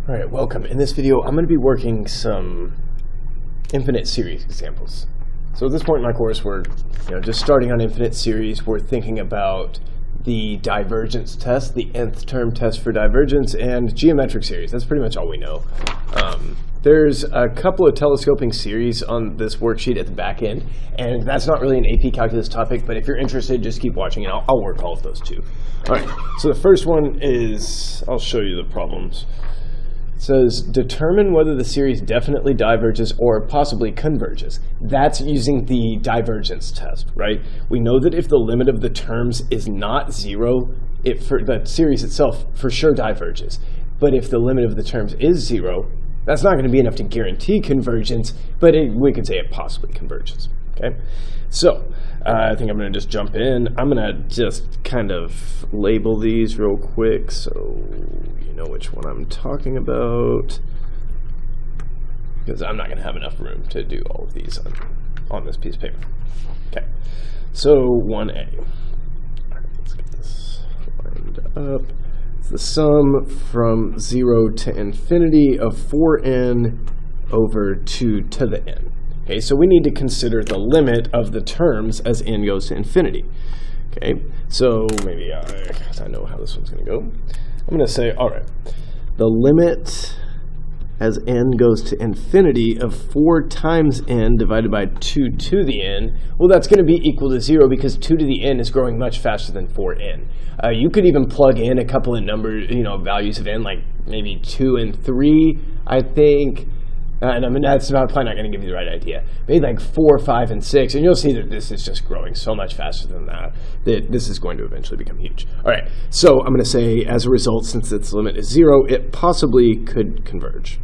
All right, welcome. In this video, I'm going to be working some infinite series examples. So at this point in my course, we're just starting on infinite series. We're thinking about the divergence test, the nth term test for divergence, and geometric series. That's pretty much all we know. There's a couple of telescoping series on this worksheet at the back end, and that's not really an AP calculus topic, but if you're interested, just keep watching, and I'll work all of those too. All right, so the first one is, I'll show you the problems. It says, determine whether the series definitely diverges or possibly converges. That's using the divergence test, right? We know that if the limit of the terms is not 0, the series itself for sure diverges. But if the limit of the terms is 0, that's not going to be enough to guarantee convergence, but we could say it possibly converges, okay? So I think I'm going to just jump in. I'm going to just kind of label these real quick so you know which one I'm talking about, because I'm not going to have enough room to do all of these on this piece of paper. Okay, so 1A. All right, let's get this lined up. It's the sum from 0 to infinity of 4n over 2 to the n. Okay, so we need to consider the limit of the terms as n goes to infinity. Okay, so maybe I know how this one's going to go. I'm going to say, all right, the limit as n goes to infinity of 4 times n divided by 2 to the n, well, that's going to be equal to 0 because 2 to the n is growing much faster than 4n. You could even plug in a couple of numbers, values of n, like maybe 2 and 3, I think. And I mean, that's probably not going to give you the right idea. Maybe like 4, 5, and 6, and you'll see that this is just growing so much faster than that this is going to eventually become huge. All right, so I'm going to say, as a result, since its limit is 0, it possibly could converge.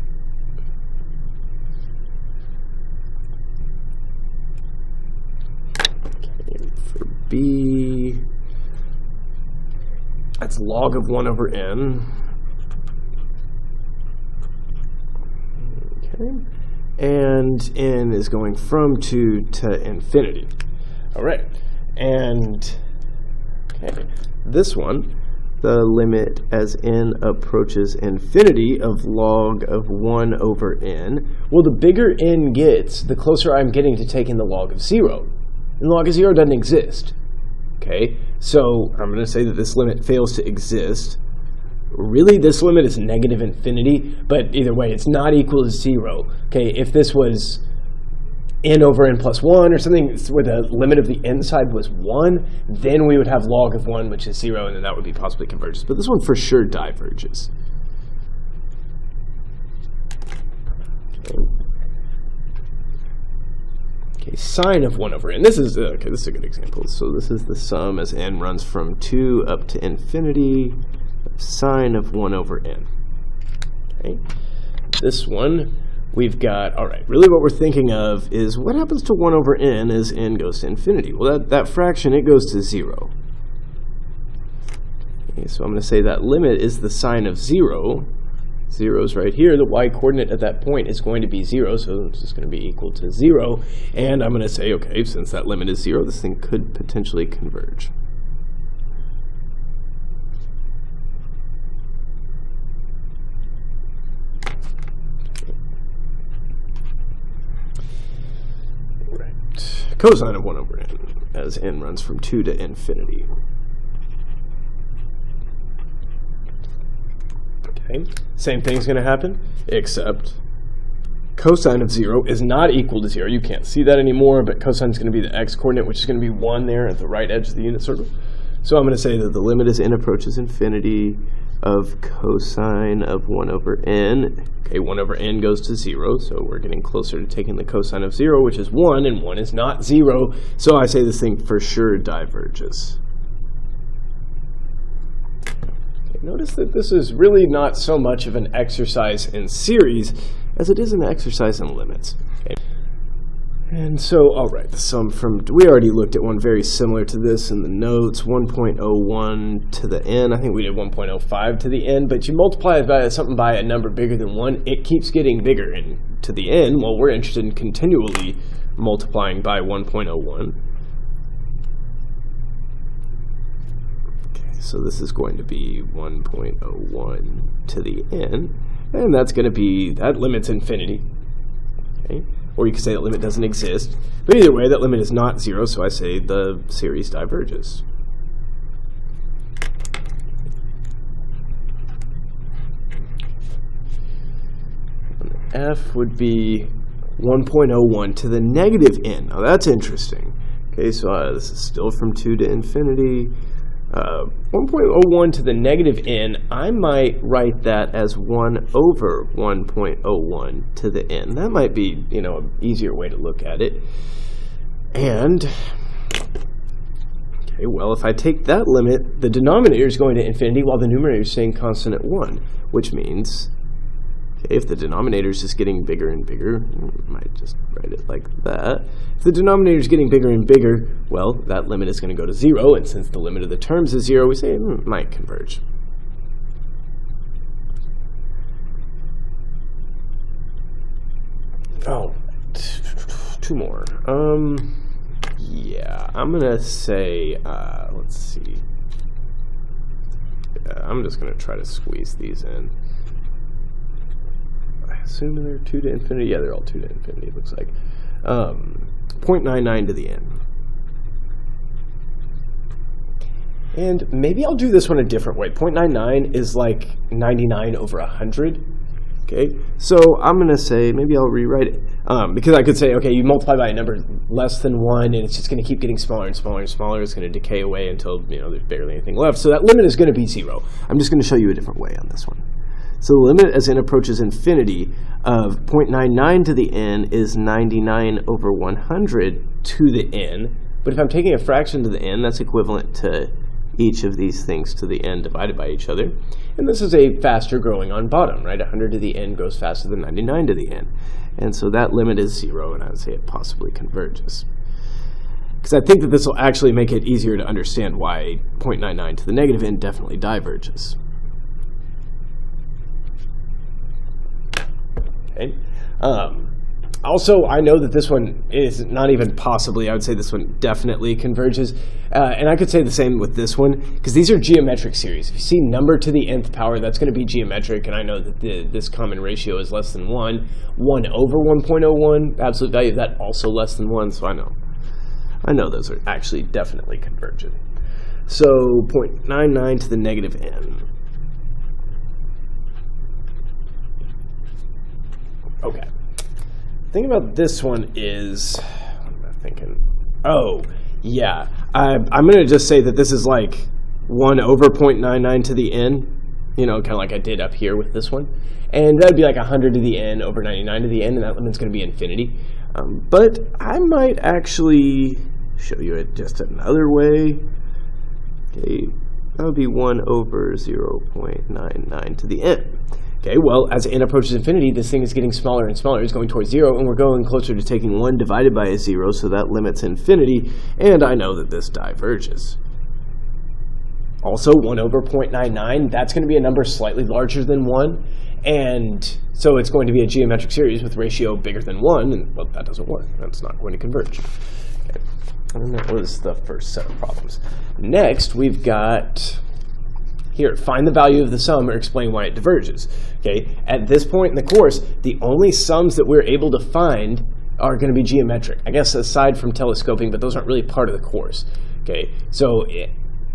Okay, for B, that's log of 1 over n. And n is going from 2 to infinity. All right, and this one, the limit as n approaches infinity of log of 1 over n. Well, the bigger n gets, the closer I'm getting to taking the log of 0. And log of 0 doesn't exist. Okay, so I'm going to say that this limit fails to exist. Really, this limit is negative infinity, but either way, it's not equal to 0. Okay, if this was n over n plus 1 or something where the limit of the n side was 1, then we would have log of 1, which is 0, and then that would be possibly converges. But this one for sure diverges. Okay, sine of 1 over n. This is a good example. So this is the sum as n runs from 2 up to infinity. Sine of 1 over n. Okay, this one we've got, all right, really what we're thinking of is what happens to 1 over n as n goes to infinity? Well, that fraction, it goes to 0. Okay, so I'm going to say that limit is the sine of 0. 0 is right here. The y-coordinate at that point is going to be 0, so it's just going to be equal to 0. And I'm going to say, okay, since that limit is 0, this thing could potentially converge. Cosine of 1 over n as n runs from 2 to infinity. Okay, same thing's going to happen, except cosine of 0 is not equal to 0. You can't see that anymore, but cosine is going to be the x-coordinate, which is going to be 1 there at the right edge of the unit circle. So I'm going to say that the limit as n approaches infinity of cosine of 1 over n. Okay, 1 over n goes to 0, so we're getting closer to taking the cosine of 0, which is 1, and 1 is not 0. So I say this thing for sure diverges. Okay, notice that this is really not so much of an exercise in series as it is an exercise in limits. Okay. And so, all right, the sum from, we already looked at one very similar to this in the notes, 1.01 to the n. I think we did 1.05 to the n, but you multiply something by a number bigger than 1, it keeps getting bigger. And to the n, well, we're interested in continually multiplying by 1.01. Okay, so this is going to be 1.01 to the n. and that's going to be, that limit's infinity. Okay? Or you could say that limit doesn't exist. But either way, that limit is not 0, so I say the series diverges. F would be 1.01 to the negative n. Now that's interesting. Okay, so this is still from 2 to infinity. 1.01 to the negative n, I might write that as 1 over 1.01 to the n. That might be, you know, an easier way to look at it. And, okay, well, if I take that limit, the denominator is going to infinity while the numerator is staying constant at 1, which means, okay, if the denominator is just getting bigger and bigger, I might just write it like that. If the denominator is getting bigger and bigger, well, that limit is going to go to 0, and since the limit of the terms is 0, we say it might converge. Oh, 2 more. Yeah, I'm going to say, let's see. I'm just going to try to squeeze these in. Assuming they're 2 to infinity. Yeah, they're all 2 to infinity, it looks like. 0.99 to the n. And maybe I'll do this one a different way. 0.99 is like 99 over 100. Okay, so I'm going to say, maybe I'll rewrite it. Because I could say, okay, you multiply by a number less than 1, and it's just going to keep getting smaller and smaller and smaller. It's going to decay away until, you know, there's barely anything left. So that limit is going to be 0. I'm just going to show you a different way on this one. So the limit as n approaches infinity of 0.99 to the n is 99 over 100 to the n. But if I'm taking a fraction to the n, that's equivalent to each of these things to the n divided by each other. And this is a faster growing on bottom, right? 100 to the n grows faster than 99 to the n. And so that limit is 0, and I would say it possibly converges. Because I think that this will actually make it easier to understand why 0.99 to the negative n definitely diverges. Okay. Also, I know that this one is not even possibly, I would say this one definitely converges. And I could say the same with this one, because these are geometric series. If you see number to the nth power, that's going to be geometric, and I know that this common ratio is less than 1. 1 over 1.01, absolute value of that also less than 1, so I know those are actually definitely convergent. So 0.99 to the negative n. Okay. The thing about this one is, what am I thinking? Oh, yeah. I'm going to just say that this is like 1 over 0.99 to the n, you know, kind of like I did up here with this one. And that would be like 100 to the n over 99 to the n, and that limit's going to be infinity. But I might actually show you it just another way. Okay, that would be 1 over 0.99 to the n. Okay, well, as n approaches infinity, this thing is getting smaller and smaller. It's going towards 0, and we're going closer to taking 1 divided by a 0, so that limit's infinity, and I know that this diverges. Also, 1 over 0.99, that's going to be a number slightly larger than 1, and so it's going to be a geometric series with ratio bigger than 1, and, well, that doesn't work. That's not going to converge. Okay. And that was the first set of problems. Next, we've got... Here, find the value of the sum or explain why it diverges. Okay, at this point in the course, the only sums that we're able to find are going to be geometric. I guess aside from telescoping, but those aren't really part of the course. Okay, so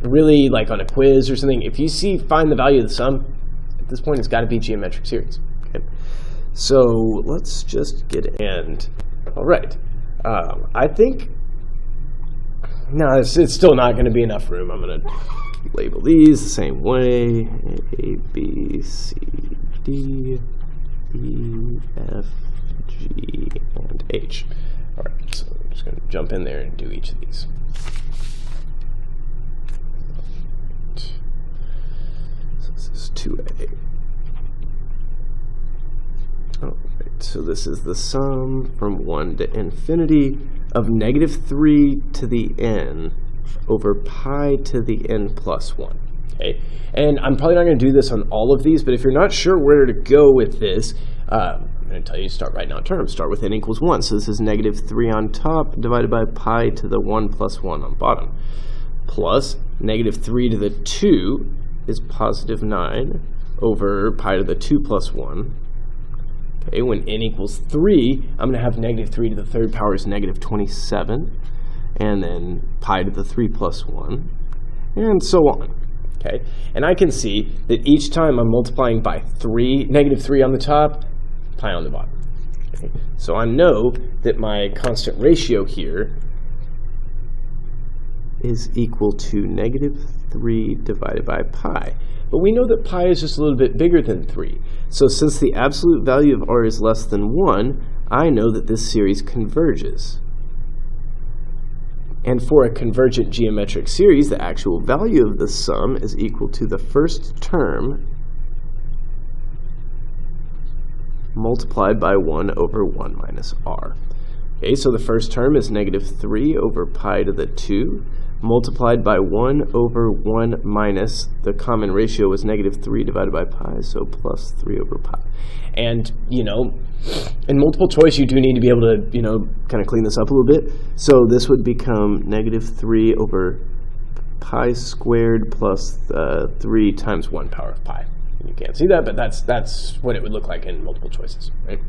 really, like on a quiz or something, if you see find the value of the sum, at this point it's got to be geometric series. Okay, so let's just get end. All right, I think no, it's still not going to be enough room. I'm going to label these the same way: A, B, C, D, E, F, G, and H. All right, so I'm just going to jump in there and do each of these. So this is 2A. All right, so this is the sum from 1 to infinity of -3 to the n over pi to the n plus 1. Okay, and I'm probably not going to do this on all of these, but if you're not sure where to go with this, I'm going to tell you to start writing out terms. Start with n equals 1. So this is -3 on top divided by pi to the 1 plus 1 on bottom. Plus -3 to the 2 is +9 over pi to the 2 plus 1. Okay, when n equals 3, I'm going to have negative 3 to the third power is negative 27, and then pi to the 3 plus 1, and so on. Okay, and I can see that each time I'm multiplying by 3, negative 3 on the top, pi on the bottom. Okay, so I know that my constant ratio here is equal to negative 3 divided by pi. But we know that pi is just a little bit bigger than 3. So since the absolute value of r is less than 1, I know that this series converges. And for a convergent geometric series, the actual value of the sum is equal to the first term multiplied by 1 over 1 minus r. Okay, so the first term is negative 3 over pi to the 2, multiplied by 1 over 1 minus, the common ratio was negative 3 divided by pi, so plus 3 over pi. And, you know, in multiple choice, you do need to be able to, you know, kind of clean this up a little bit. So this would become negative 3 over pi squared plus 3 times 1 power of pi. You can't see that, but that's what it would look like in multiple choices, right?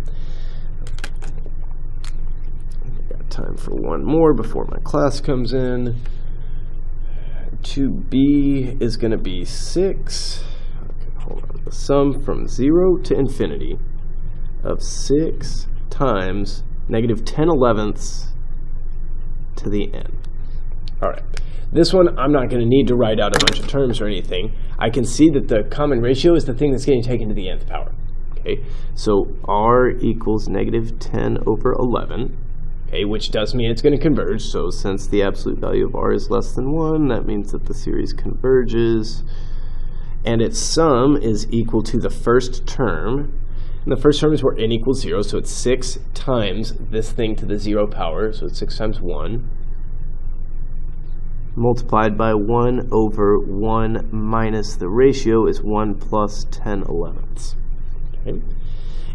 I've got time for one more before my class comes in. 2b is going to be 6. Okay, hold on. The sum from 0 to infinity of 6 times negative 10/11 to the n. All right. This one, I'm not going to need to write out a bunch of terms or anything. I can see that the common ratio is the thing that's getting taken to the nth power. Okay, so r equals negative 10 over 11. Okay, which does mean it's going to converge. So since the absolute value of r is less than 1, that means that the series converges. And its sum is equal to the first term. And the first term is where n equals 0, so it's 6 times this thing to the 0 power. So it's 6 times 1. Multiplied by 1 over 1 minus the ratio is 1 plus 10/11. Okay.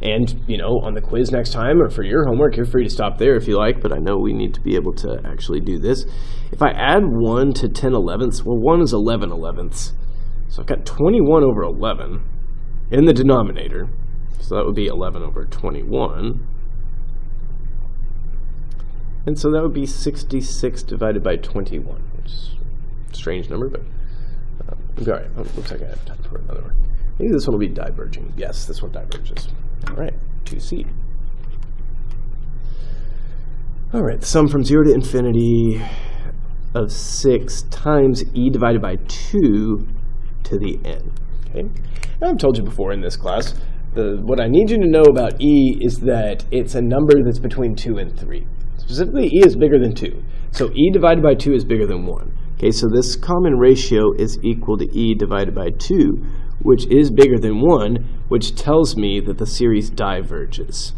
And, you know, on the quiz next time, or for your homework, you're free to stop there if you like, but I know we need to be able to actually do this. If I add 1 to 10/11, well, 1 is 11/11. So I've got 21 over 11 in the denominator. So that would be 11 over 21. And so that would be 66 divided by 21, which is a strange number, but all right. Oh, looks like I have time for another one. Maybe this one will be diverging. Yes, this one diverges. All right, 2c. All right, the sum from 0 to infinity of 6 times e divided by 2 to the n. Okay, I've told you before in this class, what I need you to know about e is that it's a number that's between 2 and 3. Specifically, e is bigger than 2. So e divided by 2 is bigger than 1. Okay, so this common ratio is equal to e divided by 2, which is bigger than 1, which tells me that the series diverges.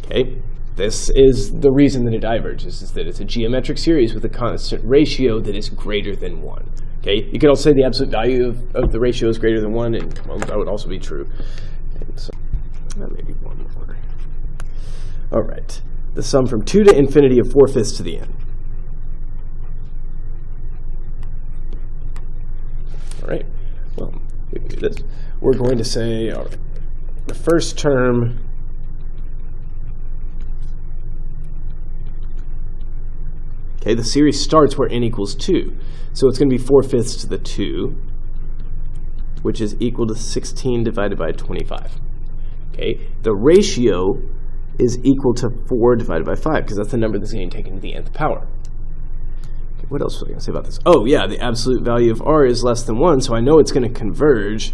Okay, this is the reason that it diverges, is that it's a geometric series with a constant ratio that is greater than 1. Okay, you could also say the absolute value of the ratio is greater than 1, and well, that would also be true. Okay, so maybe one more. All right, the sum from 2 to infinity of 4/5 to the n. All right, well, we can do this. We're going to say, all right, the first term okay, the series starts where n equals 2. So it's going to be 4/5 to the 2, which is equal to 16 divided by 25. Okay, the ratio is equal to 4 divided by 5, because that's the number that's getting taken to the nth power. Okay, what else was I going to say about this? Oh, yeah, the absolute value of r is less than 1, so I know it's going to converge.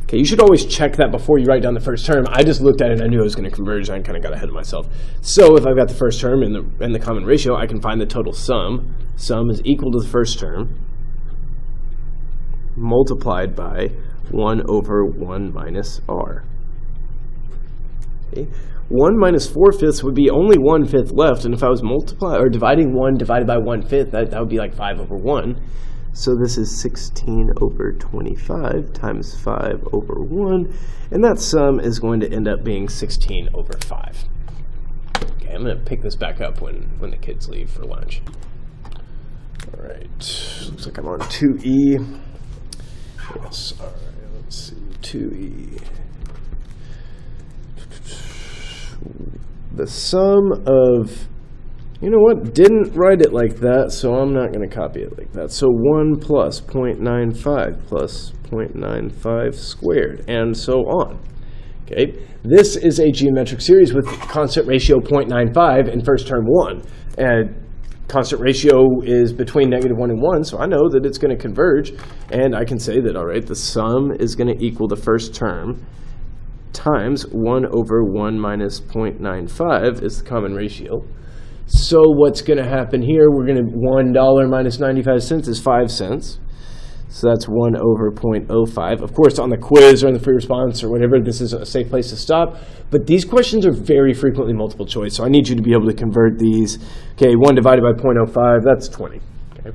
Okay, you should always check that before you write down the first term. I just looked at it and I knew it was going to converge. I kind of got ahead of myself. So if I've got the first term and the common ratio, I can find the total sum. Sum is equal to the first term multiplied by 1 over 1 minus r. Okay. 1 minus 4/5 would be only 1/5 left, and if I was dividing 1 divided by 1/5, that would be like 5 over 1. So this is 16 over 25 times 5 over 1, and that sum is going to end up being 16 over 5. Okay, I'm going to pick this back up when the kids leave for lunch. All right, looks like I'm on 2e. Yes, all right, let's see, 2e. The sum of, you know what, didn't write it like that, so I'm not going to copy it like that. So 1 plus 0.95 plus 0.95 squared, and so on. Okay, this is a geometric series with constant ratio 0.95 in first term 1. And constant ratio is between -1 and 1, so I know that it's going to converge. And I can say that, all right, the sum is going to equal the first term times 1 over 1 minus 0.95 is the common ratio. So what's going to happen here, we're going to, $1 minus 95 cents is 5 cents. So that's 1 over 0.05. Of course, on the quiz or on the free response or whatever, this is a safe place to stop. But these questions are very frequently multiple choice, so I need you to be able to convert these. Okay, 1 divided by 0.05, that's 20. Okay,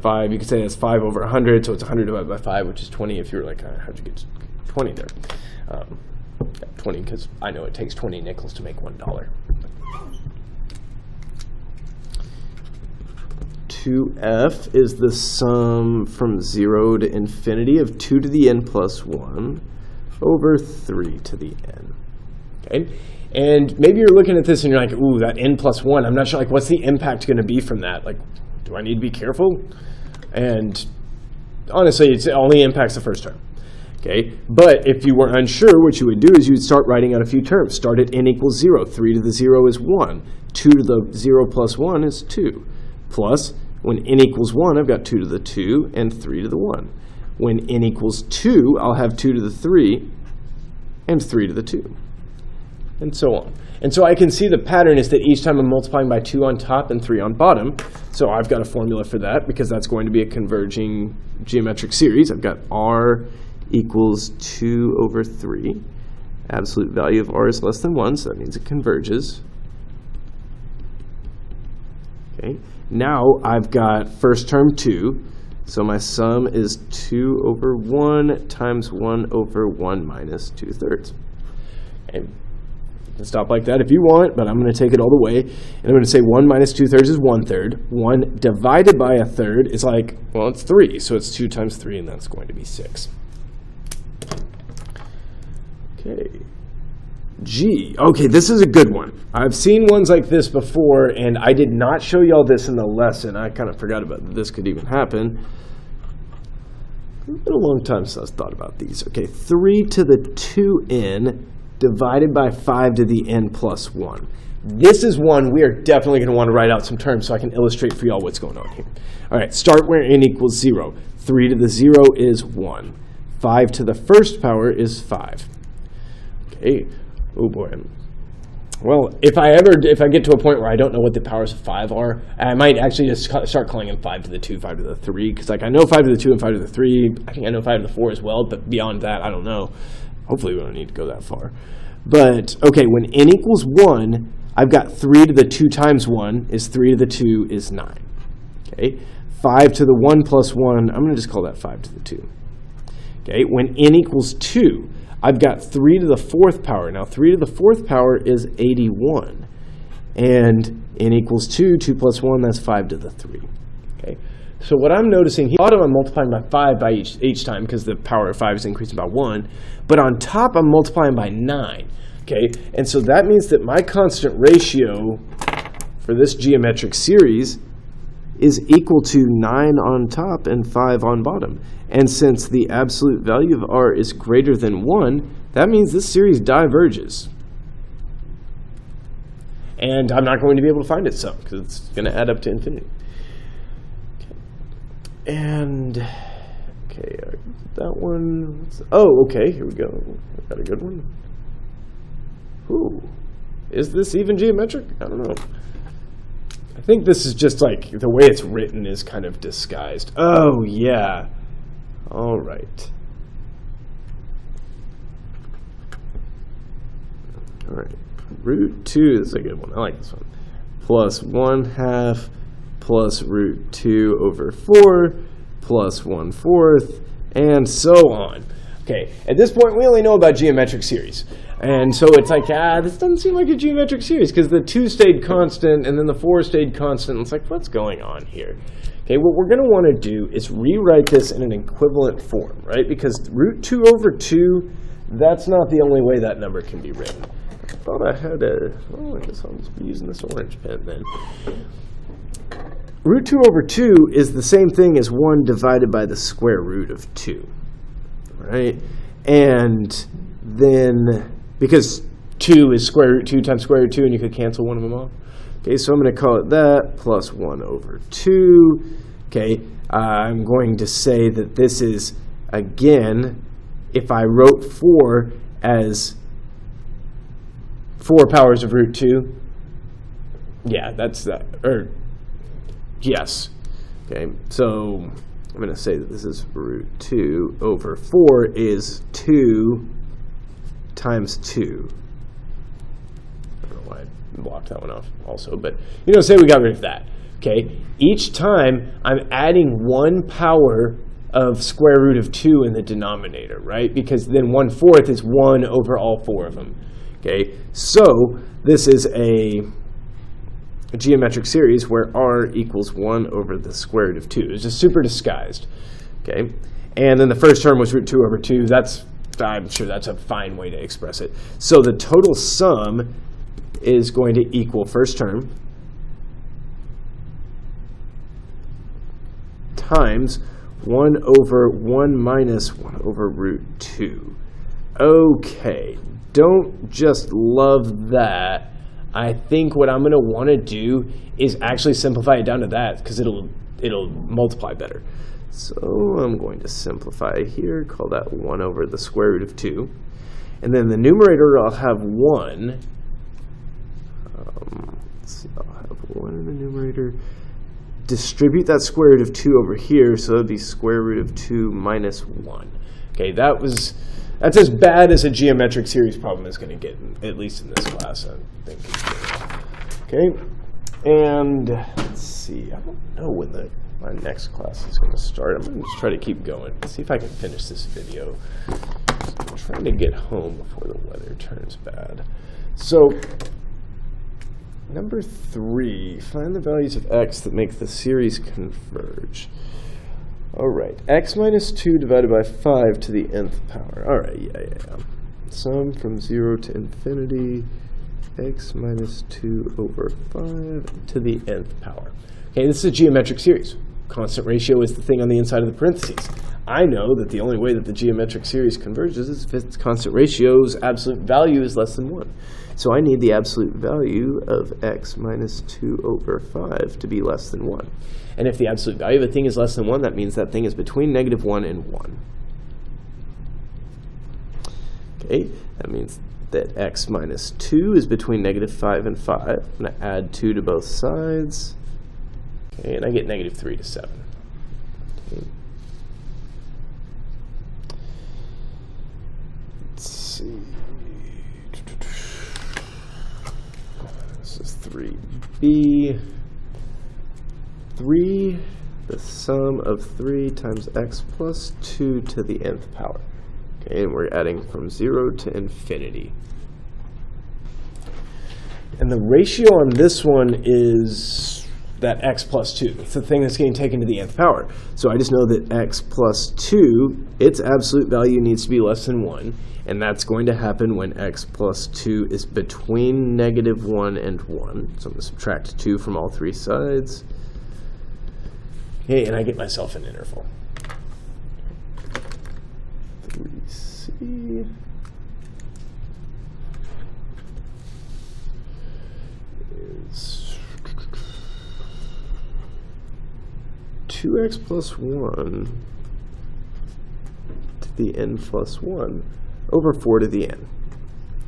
5, you could say that's 5 over 100, so it's 100 divided by 5, which is 20. If you're like, how'd you get 20 there? 20, because I know it takes 20 nickels to make $1. 2f is the sum from 0 to infinity of 2 to the n plus 1 over 3 to the n. Okay, and maybe you're looking at this and you're like, ooh, that n plus 1, I'm not sure, like, what's the impact going to be from that? Like, do I need to be careful? And honestly, it only impacts the first term. Okay, but if you were unsure, what you would do is you would start writing out a few terms. Start at n equals 0. 3 to the 0 is 1. 2 to the 0 plus 1 is 2. Plus, when n equals 1, I've got 2 to the 2 and 3 to the 1. When n equals 2, I'll have 2 to the 3 and 3 to the 2, and so on. And so I can see the pattern is that each time I'm multiplying by 2 on top and 3 on bottom. So I've got a formula for that because that's going to be a converging geometric series. I've got r equals 2 over 3. Absolute value of r is less than 1, so that means it converges. Okay. Now I've got first term 2, so my sum is 2 over 1 times 1 over 1 minus 2/3. Okay. You can stop like that if you want, but I'm going to take it all the way. And I'm going to say 1 minus 2/3 is 1/3. 1 divided by 1/3 is like, well, it's 3, so it's 2 times 3, and that's going to be 6. Okay. G. Okay, this is a good one. I've seen ones like this before, and I did not show y'all this in the lesson. I kind of forgot about that this could even happen. It's been a long time since I've thought about these. Okay, 3 to the 2n divided by 5 to the n plus 1. This is one we are definitely going to want to write out some terms so I can illustrate for y'all what's going on here. All right, start where n equals 0. 3 to the 0 is 1. 5 to the first power is 5. Okay. Oh boy. Well, if I get to a point where I don't know what the powers of 5 are, I might actually just start calling them 5 to the 2, 5 to the 3, because like I know 5 to the 2 and 5 to the 3. I think I know 5 to the 4 as well, but beyond that, I don't know. Hopefully we don't need to go that far. But, okay, when n equals 1, I've got 3 to the 2 times 1 is 3 to the 2 is 9. Okay, 5 to the 1 plus 1, I'm going to just call that 5 to the 2. Okay, when n equals 2, I've got 3 to the 4th power. Now, 3 to the 4th power is 81. And n equals 2, 2 plus 1, that's 5 to the 3. Okay. So what I'm noticing here, bottom I'm multiplying by 5 by each time because the power of 5 is increasing by 1. But on top, I'm multiplying by 9. Okay. And so that means that my constant ratio for this geometric series is equal to 9 on top and 5 on bottom. And since the absolute value of r is greater than 1, that means this series diverges. And I'm not going to be able to find its sum because it's going to add up to infinity. Okay. And, okay, that one, oh, okay, here we go. I've got a good one. Ooh, is this even geometric? I don't know. I think this is just like the way it's written is kind of disguised. Oh, yeah. All right. All right. Root 2 is a good one. I like this one. Plus 1/2 plus root 2 over 4 plus 1/4 and so on. Okay, at this point we only know about geometric series. And so it's like, this doesn't seem like a geometric series because the 2 stayed constant and then the 4 stayed constant. It's like, what's going on here? Okay, what we're going to want to do is rewrite this in an equivalent form, right? Because root 2 over 2, that's not the only way that number can be written. I thought I had I guess I'll just be using this orange pen then. Root 2 over 2 is the same thing as 1 divided by the square root of 2, right? And then, because 2 is square root 2 times square root 2, and you could cancel one of them off. Okay, so I'm going to call it that, plus 1 over 2. Okay, I'm going to say that this is, again, if I wrote 4 as 4 powers of root 2, yeah, that's that, or yes. Okay, so I'm going to say that this is root 2 over 4 is 2 times 2. I don't know why I blocked that one off also, but say we got rid of that. Okay, each time I'm adding 1 power of square root of 2 in the denominator, right? Because then 1/4 is 1 over all 4 of them. Okay, so this is a geometric series where r equals 1 over the square root of 2. It's just super disguised. Okay, and then the first term was root 2 over 2. I'm sure that's a fine way to express it. So the total sum is going to equal first term times 1 over 1 minus 1 over root 2. Okay, don't just love that. I think what I'm going to want to do is actually simplify it down to that because it'll multiply better. So I'm going to simplify here, call that 1 over the square root of 2. And then the numerator, I'll have 1. Let's see, I'll have 1 in the numerator. Distribute that square root of 2 over here, so it would be square root of 2 minus 1. Okay, that's as bad as a geometric series problem is going to get, at least in this class, I'm thinking. Okay, and let's see, I don't know when my next class is going to start. I'm going to just try to keep going, see if I can finish this video. I'm trying to get home before the weather turns bad. So, number 3, find the values of x that make the series converge. All right, x minus 2 divided by 5 to the nth power. All right, yeah. Sum from 0 to infinity, x minus 2 over 5 to the nth power. Okay, this is a geometric series. Constant ratio is the thing on the inside of the parentheses. I know that the only way that the geometric series converges is if its constant ratio's absolute value is less than 1. So I need the absolute value of x minus 2 over 5 to be less than 1. And if the absolute value of a thing is less than 1, that means that thing is between -1 and 1. Okay, that means that x minus 2 is between -5 and 5. I'm going to add 2 to both sides. Okay, and I get -3 to 7. Okay. Let's see. This is 3b. 3, the sum of 3 times x plus 2 to the nth power. Okay, and we're adding from 0 to infinity. And the ratio on this one is that x plus 2. It's the thing that's getting taken to the nth power. So I just know that x plus 2, its absolute value needs to be less than 1. And that's going to happen when x plus 2 is between -1 and 1. So I'm going to subtract 2 from all 3 sides. Okay, and I get myself an interval. 3c is 2x plus 1 to the n plus 1 over 4 to the n.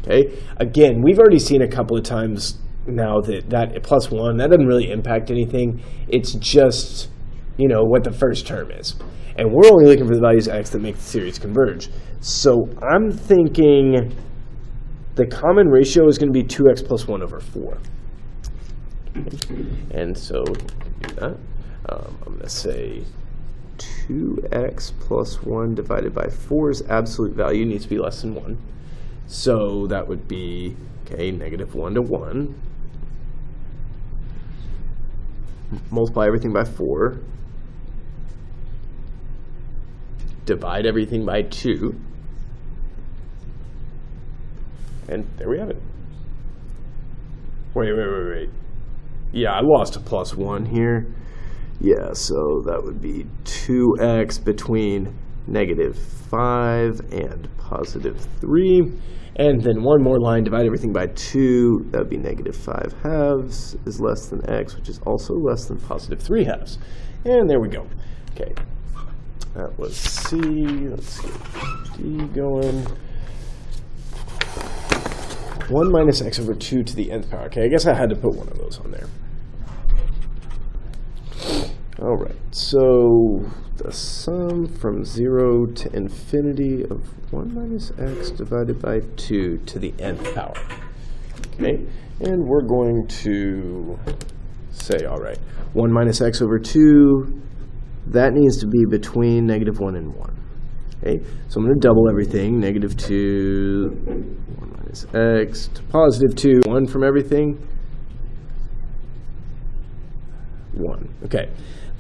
Okay, again, we've already seen a couple of times now that plus 1, that doesn't really impact anything. It's just, what the first term is. And we're only looking for the values of x that make the series converge. So I'm thinking the common ratio is going to be 2x plus 1 over 4. Okay. And so we can do that. I'm going to say 2x plus 1 divided by 4's absolute value needs to be less than 1. So that would be, okay, negative 1 to 1. Multiply everything by 4. Divide everything by 2. And there we have it. Wait. Yeah, I lost a plus 1 here. Yeah, so that would be 2x between negative 5 and positive 3. And then one more line, divide everything by 2. That would be negative 5 halves is less than x, which is also less than positive 3 halves. And there we go. Okay, that was C. Let's get D going. 1 minus x over 2 to the nth power. Okay, I guess I had to put one of those on there. All right, so the sum from 0 to infinity of 1 minus x divided by 2 to the nth power. Okay, and we're going to say, all right, 1 minus x over 2, that needs to be between negative 1 and 1. Okay, so I'm going to double everything, negative 2, 1 minus x to positive 2, 1 from everything, 1. Okay.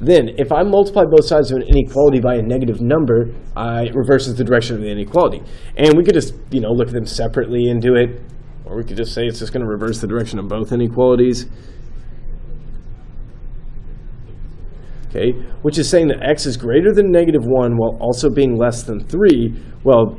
Then, if I multiply both sides of an inequality by a negative number, it reverses the direction of the inequality. And we could just, look at them separately and do it. Or we could just say it's just going to reverse the direction of both inequalities. Okay, which is saying that x is greater than negative 1 while also being less than 3. Well,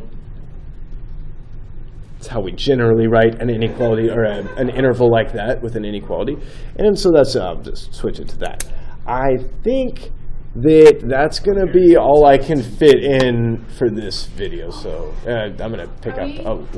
that's how we generally write an inequality, or an interval like that with an inequality. And so I'll just switch it to that. I think that's going to be all I can fit in for this video, so I'm going to pick up